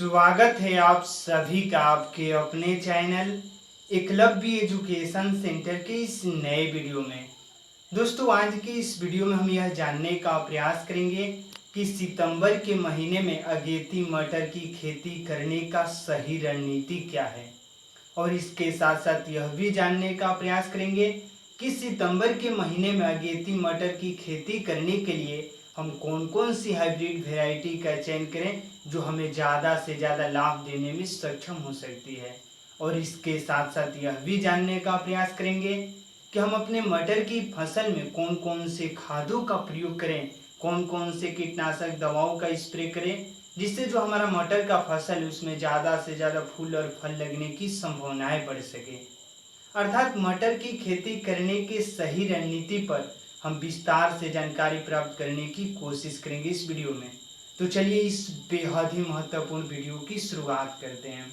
स्वागत है आप सभी का आपके अपने चैनल एकलव्य एजुकेशन सेंटर के इस नए वीडियो में। दोस्तों, आज की इस वीडियो में हम यह जानने का प्रयास करेंगे कि सितंबर के महीने में अगेती मटर की खेती करने का सही रणनीति क्या है, और इसके साथ साथ यह भी जानने का प्रयास करेंगे कि सितंबर के महीने में अगेती मटर की खेती करने के लिए हम कौन कौन सी हाइब्रिड वैरायटी का चयन करें जो हमें ज़्यादा से ज़्यादा लाभ देने में सक्षम हो सकती है। और इसके साथ साथ यह भी जानने का प्रयास करेंगे कि हम अपने मटर की फसल में कौन कौन से खादों का प्रयोग करें, कौन कौन से कीटनाशक दवाओं का स्प्रे करें, जिससे जो हमारा मटर का फसल है उसमें ज़्यादा से ज़्यादा फूल और फल लगने की संभावनाएं बढ़ सके। अर्थात मटर की खेती करने के सही रणनीति पर हम विस्तार से जानकारी प्राप्त करने की कोशिश करेंगे इस वीडियो में। तो चलिए इस बेहद ही महत्वपूर्ण वीडियो की शुरुआत करते हैं।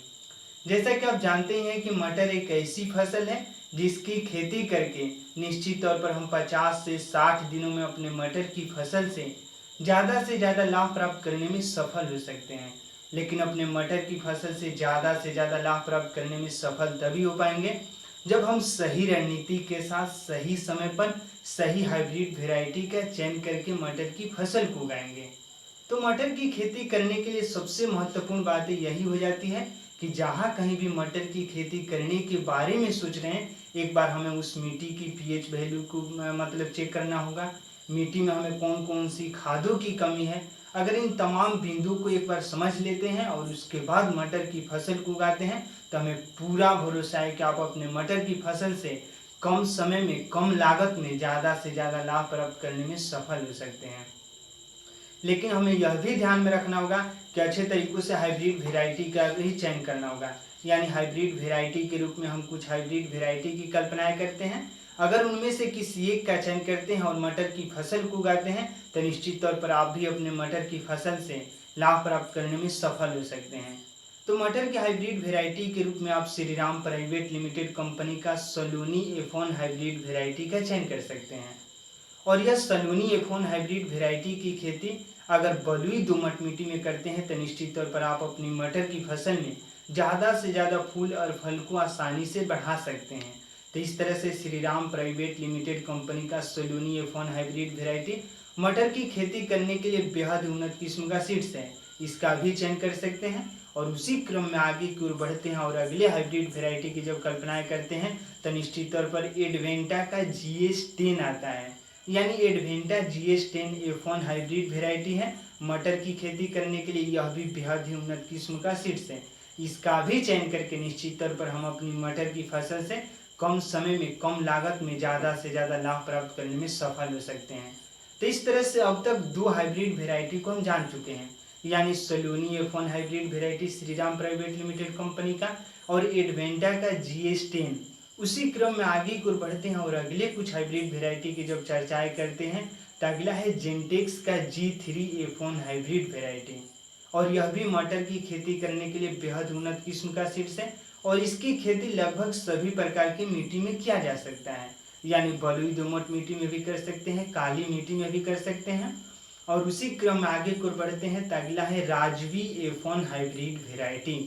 जैसा कि आप जानते हैं कि मटर एक ऐसी फसल है जिसकी खेती करके निश्चित तौर पर हम 50 से 60 दिनों में अपने मटर की फसल से ज़्यादा लाभ प्राप्त करने में सफल हो सकते हैं। लेकिन अपने मटर की फसल से ज़्यादा लाभ प्राप्त करने में सफल तभी हो पाएंगे जब हम सही रणनीति के साथ सही समय पर सही हाइब्रिड वैरायटी का चयन करके मटर की फसल को उगाएंगे। तो मटर की खेती करने के लिए सबसे महत्वपूर्ण बात यही हो जाती है कि जहाँ कहीं भी मटर की खेती करने के बारे में सोच रहे हैं, एक बार हमें उस मिट्टी की पीएच वैल्यू को मतलब चेक करना होगा। मिट्टी में हमें कौन कौन सी खादों की कमी है। अगर इन तमाम बिंदुओं को एक बार समझ लेते हैं और उसके बाद मटर की फसल को उगाते हैं तो हमें पूरा भरोसा है कि आप अपने मटर की फसल से कम समय में कम लागत में ज़्यादा से ज़्यादा लाभ प्राप्त करने में सफल हो सकते हैं। लेकिन हमें यह भी ध्यान में रखना होगा कि अच्छे तरीकों से हाइब्रिड वैरायटी का भी चयन करना होगा। यानी हाइब्रिड वैरायटी के रूप में हम कुछ हाइब्रिड वैरायटी की कल्पनाएं करते हैं। अगर उनमें से किसी एक का चयन करते हैं और मटर की फसल को उगाते हैं तो निश्चित तौर पर आप भी अपने मटर की फसल से लाभ प्राप्त करने में सफल हो सकते हैं। तो मटर की हाइब्रिड वैरायटी के रूप में आप श्रीराम प्राइवेट लिमिटेड कंपनी का सलोनी F1 हाइब्रिड वैरायटी का चयन कर सकते हैं। और यह सलोनी F1 हाइब्रिड वैरायटी की खेती अगर बलुई दोमट मिट्टी में करते हैं तो निश्चित तौर पर आप अपनी मटर की फसल में ज़्यादा से ज़्यादा फूल और फल को आसानी से बढ़ा सकते हैं। तो इस तरह से श्रीराम प्राइवेट लिमिटेड कंपनी का सलोनी F1 हाइब्रिड वैरायटी मटर की खेती करने के लिए बेहद उन्नत किस्म का सीड्स है, इसका भी चयन कर सकते हैं। और उसी क्रम में आगे की ओर बढ़ते हैं और अगले हाइब्रिड वैरायटी की जब कल्पनाएं करते हैं तो निश्चित तौर पर एडवेंटा का GS10 आता है। यानी Advanta GS10 F1 hybrid variety है। मटर की खेती करने के लिए यह भी बेहद ही उन्नत किस्म का सीड्स है, इसका भी चयन करके निश्चित तौर पर हम अपनी मटर की फसल से कम समय में कम लागत में ज़्यादा से ज़्यादा लाभ प्राप्त करने में सफल हो सकते हैं। तो इस तरह से अब तक दो हाइब्रिड वैरायटी को हम जान चुके हैं, यानी सलोनी F1 hybrid variety Shriram private limited company का और एडवेंटा का GS10। उसी क्रम में आगे की ओर बढ़ते हैं और अगले कुछ हाइब्रिड वैरायटी की जब चर्चाएं करते हैं तो अगला है जेंटेक्स का G3 F1 हाइब्रिड वैरायटी। और यह भी मटर की खेती करने के लिए बेहद उन्नत किस्म का सीड्स है और इसकी खेती लगभग सभी प्रकार की मिट्टी में किया जा सकता है। यानी बलुई दोमट मिट्टी में भी कर सकते हैं, काली मिट्टी में भी कर सकते हैं। और उसी क्रम में आगे को बढ़ते हैं तो अगला है राजवी F1 हाइब्रिड वैरायटी।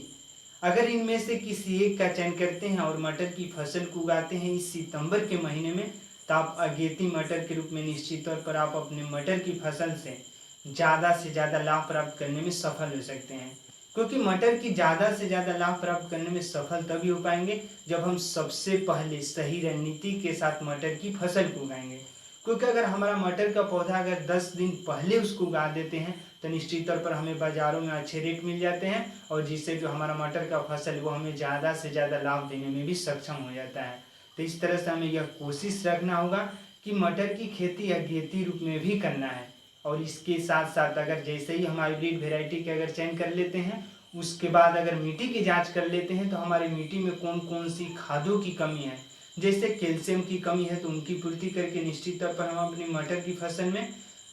अगर इनमें से किसी एक का चयन करते हैं और मटर की फसल को उगाते हैं इस सितंबर के महीने में तो आप अगेती मटर के रूप में निश्चित तौर पर आप अपने मटर की फसल से ज़्यादा लाभ प्राप्त करने में सफल हो सकते हैं। क्योंकि मटर की ज़्यादा से ज़्यादा लाभ प्राप्त करने में सफल तभी हो पाएंगे जब हम सबसे पहले सही रणनीति के साथ मटर की फसल को उगाएंगे। क्योंकि अगर हमारा मटर का पौधा अगर 10 दिन पहले उसको उगा देते हैं तो निश्चित तौर पर हमें बाज़ारों में अच्छे रेट मिल जाते हैं और जिससे जो हमारा मटर का फसल वो हमें ज़्यादा से ज़्यादा लाभ देने में भी सक्षम हो जाता है। तो इस तरह से हमें यह कोशिश रखना होगा कि मटर की खेती अगेती रूप में भी करना है। और इसके साथ साथ अगर जैसे ही हम हाइब्रिड वैरायटी के अगर चयन कर लेते हैं उसके बाद अगर मिट्टी की जाँच कर लेते हैं तो हमारी मिट्टी में कौन कौन सी खादों की कमी है, जैसे कैल्शियम की कमी है तो उनकी पूर्ति करके निश्चित तौर पर हम अपनी मटर की फसल में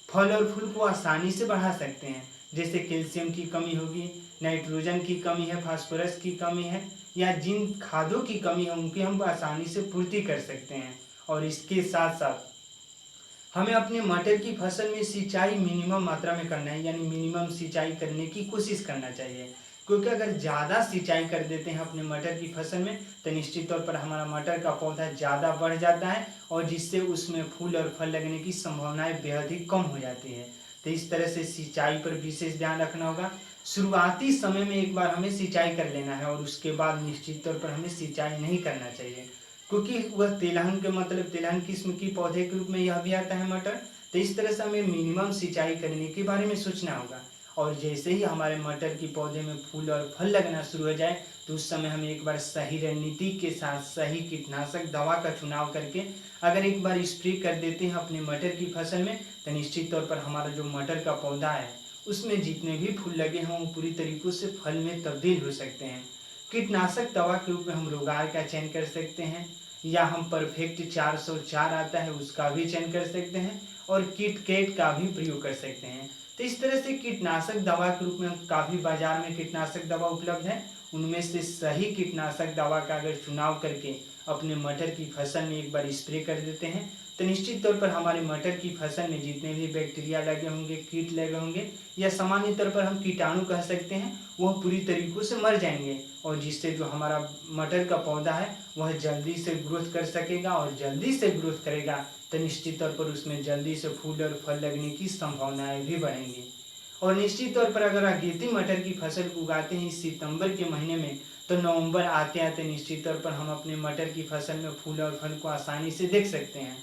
फल और फूल को आसानी से बढ़ा सकते हैं। जैसे कैल्शियम की कमी होगी, नाइट्रोजन की कमी है, फास्फोरस की कमी है, या जिन खादों की कमी है उनकी हम आसानी से पूर्ति कर सकते हैं। और इसके साथ साथ हमें अपने मटर की फसल में सिंचाई मिनिमम मात्रा में करना है, यानी मिनिमम सिंचाई करने की कोशिश करना चाहिए। क्योंकि अगर ज़्यादा सिंचाई कर देते हैं अपने मटर की फसल में तो निश्चित तौर पर हमारा मटर का पौधा ज़्यादा बढ़ जाता है और जिससे उसमें फूल और फल लगने की संभावनाएं बेहद ही कम हो जाती है। तो इस तरह से सिंचाई पर विशेष ध्यान रखना होगा। शुरुआती समय में एक बार हमें सिंचाई कर लेना है और उसके बाद निश्चित तौर पर हमें सिंचाई नहीं करना चाहिए, क्योंकि वह तिलहन के मतलब तिलहन किस्म की पौधे के रूप में यह भी आता है मटर। तो इस तरह से हमें मिनिमम सिंचाई करने के बारे में सोचना होगा। और जैसे ही हमारे मटर की पौधे में फूल और फल लगना शुरू हो जाए तो उस समय हमें एक बार सही रणनीति के साथ सही कीटनाशक दवा का चुनाव करके अगर एक बार स्प्रे कर देते हैं अपने मटर की फसल में तो निश्चित तौर पर हमारा जो मटर का पौधा है उसमें जितने भी फूल लगे हों वो पूरी तरीकों से फल में तब्दील हो सकते हैं। कीटनाशक दवा के रूप में हम रोगार का चयन कर सकते हैं या हम परफेक्ट 404 आता है उसका भी चयन कर सकते हैं और किटकैट का भी प्रयोग कर सकते हैं। तो इस तरह से कीटनाशक दवा के रूप में काफ़ी बाजार में कीटनाशक दवा उपलब्ध है। उनमें से सही कीटनाशक दवा का अगर चुनाव करके अपने मटर की फसल में एक बार स्प्रे कर देते हैं तो निश्चित तौर पर हमारे मटर की फसल में जितने भी बैक्टीरिया लगे होंगे, कीट लगे होंगे या सामान्य तौर पर हम कीटाणु कह सकते हैं, वह पूरी तरीकों से मर जाएंगे और जिससे जो हमारा मटर का पौधा है वह जल्दी से ग्रोथ कर सकेगा और जल्दी से ग्रोथ करेगा तो निश्चित तौर पर उसमें जल्दी से फूल और फल लगने की संभावनाएं भी बढ़ेंगी। और निश्चित तौर पर अगर अगेती मटर की फसल को उगाते हैं इस सितंबर के महीने में तो नवंबर आते आते निश्चित तौर पर हम अपने मटर की फसल में फूल और फल को आसानी से देख सकते हैं।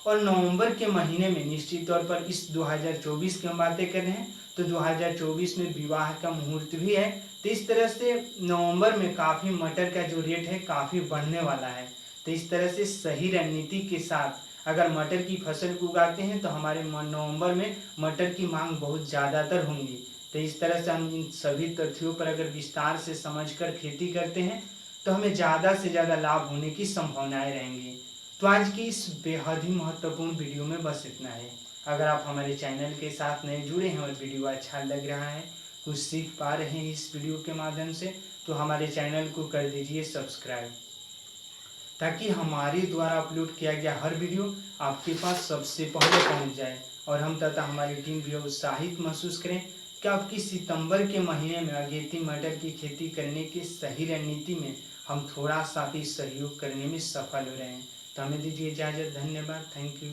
और नवंबर के महीने में निश्चित तौर पर इस 2024 की हम बातें कर रहे हैं तो 2024 में विवाह का मुहूर्त भी है। तो इस तरह से नवंबर में काफ़ी मटर का जो रेट है काफ़ी बढ़ने वाला है। तो इस तरह से सही रणनीति के साथ अगर मटर की फसल को उगाते हैं तो हमारे नवंबर में मटर की मांग बहुत ज़्यादातर होंगी। तो इस तरह से हम इन सभी तथ्यों पर अगर विस्तार से समझकर खेती करते हैं तो हमें ज़्यादा से ज़्यादा लाभ होने की संभावनाएं रहेंगी। तो आज की इस बेहद ही महत्वपूर्ण वीडियो में बस इतना है। अगर आप हमारे चैनल के साथ नए जुड़े हैं और वीडियो अच्छा लग रहा है, कुछ सीख पा रहे हैं इस वीडियो के माध्यम से, तो हमारे चैनल को कर दीजिए सब्सक्राइब, ताकि हमारे द्वारा अपलोड किया गया हर वीडियो आपके पास सबसे पहले पहुंच जाए और हम तथा हमारी टीम भी उत्साहित महसूस करें कि आपकी सितंबर के महीने में अगेती मटर की खेती करने की सही रणनीति में हम थोड़ा सा भी सहयोग करने में सफल हो रहे हैं। तो हमें दीजिए इजाज़त। धन्यवाद। Thank you.